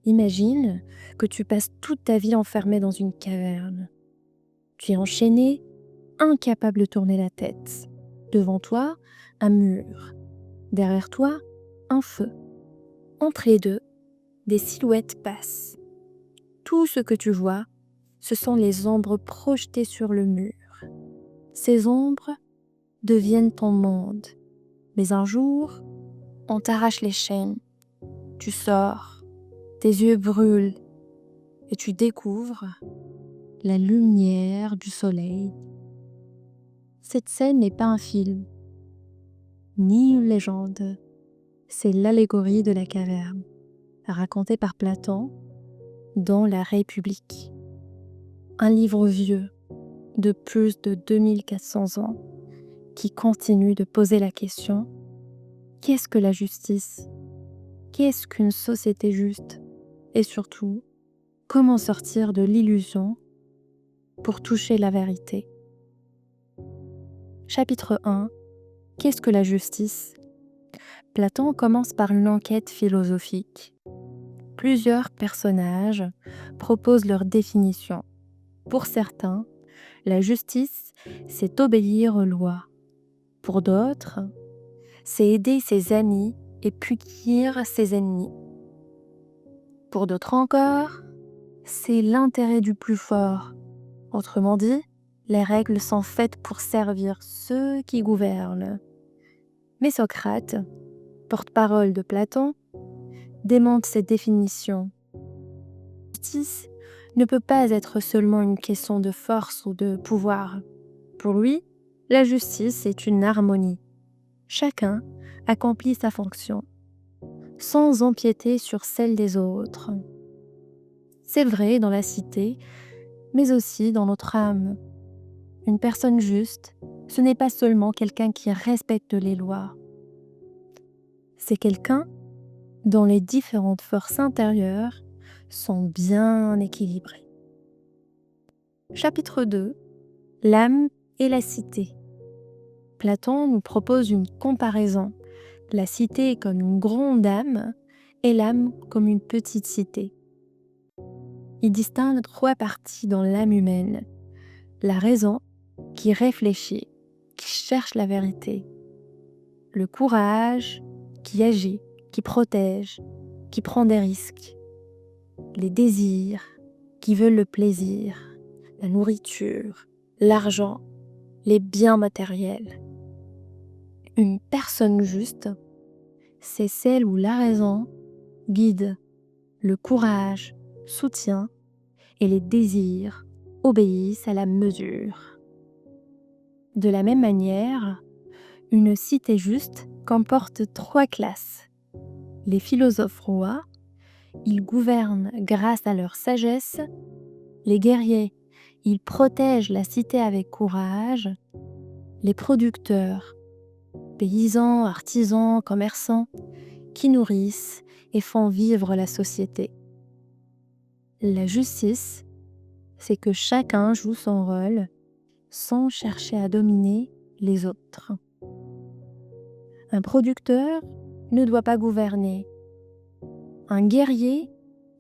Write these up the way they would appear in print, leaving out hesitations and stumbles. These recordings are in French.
Imagine que tu passes toute ta vie enfermé dans une caverne. Tu es enchaîné, incapable de tourner la tête. Devant toi, un mur. Derrière toi, un feu. Entre les deux, des silhouettes passent. Tout ce que tu vois, ce sont les ombres projetées sur le mur. Ces ombres deviennent ton monde. Mais un jour, on t'arrache les chaînes. Tu sors, tes yeux brûlent et tu découvres la lumière du soleil. Cette scène n'est pas un film, ni une légende. C'est l'allégorie de la caverne, racontée par Platon dans La République. Un livre vieux, de plus de 2400 ans, qui continue de poser la question: qu'est-ce que la justice? Qu'est-ce qu'une société juste? Et surtout, comment sortir de l'illusion pour toucher la vérité? Chapitre 1. Qu'est-ce que la justice? Platon commence par une enquête philosophique. Plusieurs personnages proposent leur définition. Pour certains, la justice, c'est obéir aux lois. Pour d'autres, c'est aider ses amis et punir ses ennemis. Pour d'autres encore, c'est l'intérêt du plus fort. Autrement dit, les règles sont faites pour servir ceux qui gouvernent. Mais Socrate, porte-parole de Platon, démonte cette définition. La justice ne peut pas être seulement une question de force ou de pouvoir. Pour lui, la justice est une harmonie. Chacun accomplit sa fonction, sans empiéter sur celle des autres. C'est vrai dans la cité, mais aussi dans notre âme. Une personne juste, ce n'est pas seulement quelqu'un qui respecte les lois. C'est quelqu'un dont les différentes forces intérieures sont bien équilibrées. Chapitre 2. L'âme et la cité. Platon nous propose une comparaison. La cité comme une grande âme et l'âme comme une petite cité. Il distingue 3 parties dans l'âme humaine. La raison, qui réfléchit, qui cherche la vérité. Le courage, qui agit, qui protège, qui prend des risques. Les désirs, qui veulent le plaisir, la nourriture, l'argent, les biens matériels. Une personne juste, c'est celle où la raison guide, le courage soutient et les désirs obéissent à la mesure. De la même manière, une cité juste comporte 3 classes. Les philosophes rois, ils gouvernent grâce à leur sagesse. Les guerriers, ils protègent la cité avec courage. Les producteurs, paysans, artisans, commerçants, qui nourrissent et font vivre la société. La justice, c'est que chacun joue son rôle sans chercher à dominer les autres. Un producteur ne doit pas gouverner. Un guerrier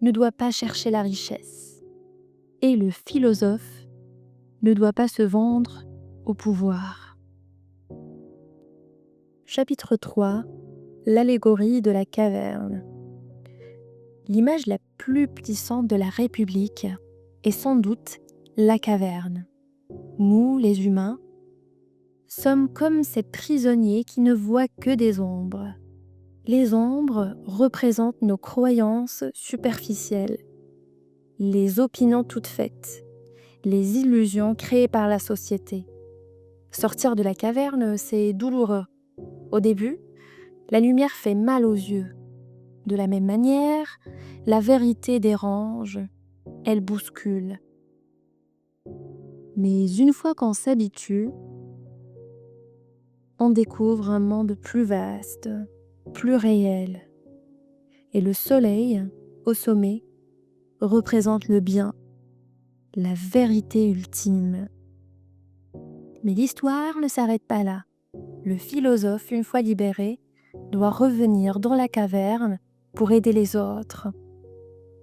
ne doit pas chercher la richesse. Et le philosophe ne doit pas se vendre au pouvoir. Chapitre 3. L'allégorie de la caverne. L'image la plus puissante de la République est sans doute la caverne. Nous, les humains, sommes comme ces prisonniers qui ne voient que des ombres. Les ombres représentent nos croyances superficielles, les opinions toutes faites, les illusions créées par la société. Sortir de la caverne, c'est douloureux. Au début, la lumière fait mal aux yeux. De la même manière, la vérité dérange, elle bouscule. Mais une fois qu'on s'habitue, on découvre un monde plus vaste, plus réel. Et le soleil, au sommet, représente le bien, la vérité ultime. Mais l'histoire ne s'arrête pas là. Le philosophe, une fois libéré, doit revenir dans la caverne pour aider les autres.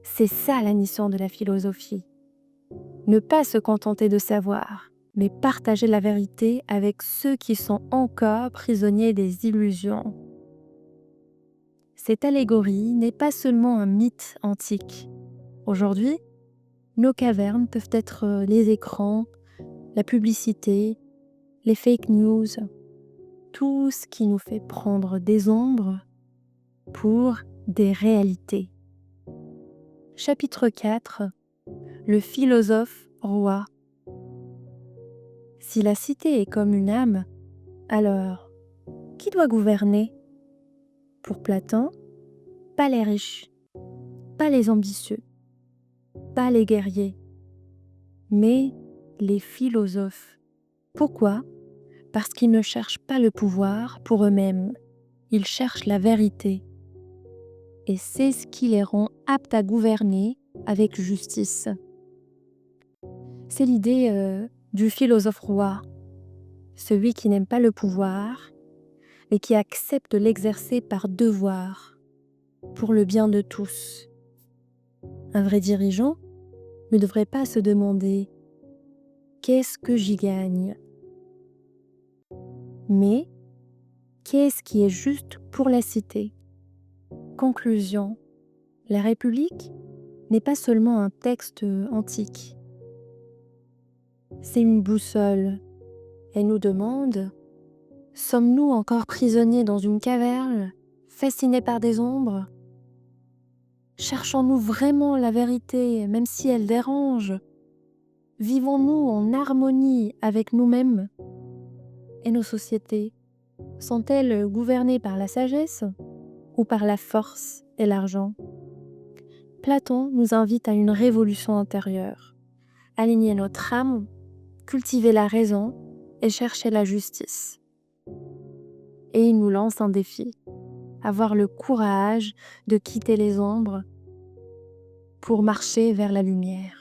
C'est ça la mission de la philosophie. Ne pas se contenter de savoir, mais partager la vérité avec ceux qui sont encore prisonniers des illusions. Cette allégorie n'est pas seulement un mythe antique. Aujourd'hui, nos cavernes peuvent être les écrans, la publicité, les fake news, tout ce qui nous fait prendre des ombres pour des réalités. Chapitre 4. Le philosophe roi. Si la cité est comme une âme, alors qui doit gouverner? Pour Platon, pas les riches, pas les ambitieux, pas les guerriers, mais les philosophes. Pourquoi? Parce qu'ils ne cherchent pas le pouvoir pour eux-mêmes, ils cherchent la vérité. Et c'est ce qui les rend aptes à gouverner avec justice. C'est l'idée du philosophe roi, celui qui n'aime pas le pouvoir, mais qui accepte de l'exercer par devoir, pour le bien de tous. Un vrai dirigeant ne devrait pas se demander « qu'est-ce que j'y gagne ?» mais « qu'est-ce qui est juste pour la cité ?» Conclusion, la République n'est pas seulement un texte antique. C'est une boussole. Elle nous demande: sommes-nous encore prisonniers dans une caverne, fascinés par des ombres? Cherchons-nous vraiment la vérité, même si elle dérange? Vivons-nous en harmonie avec nous-mêmes? Et nos sociétés, sont-elles gouvernées par la sagesse ou par la force et l'argent? Platon nous invite à une révolution intérieure, aligner notre âme, cultiver la raison et chercher la justice. Et il nous lance un défi, avoir le courage de quitter les ombres pour marcher vers la lumière.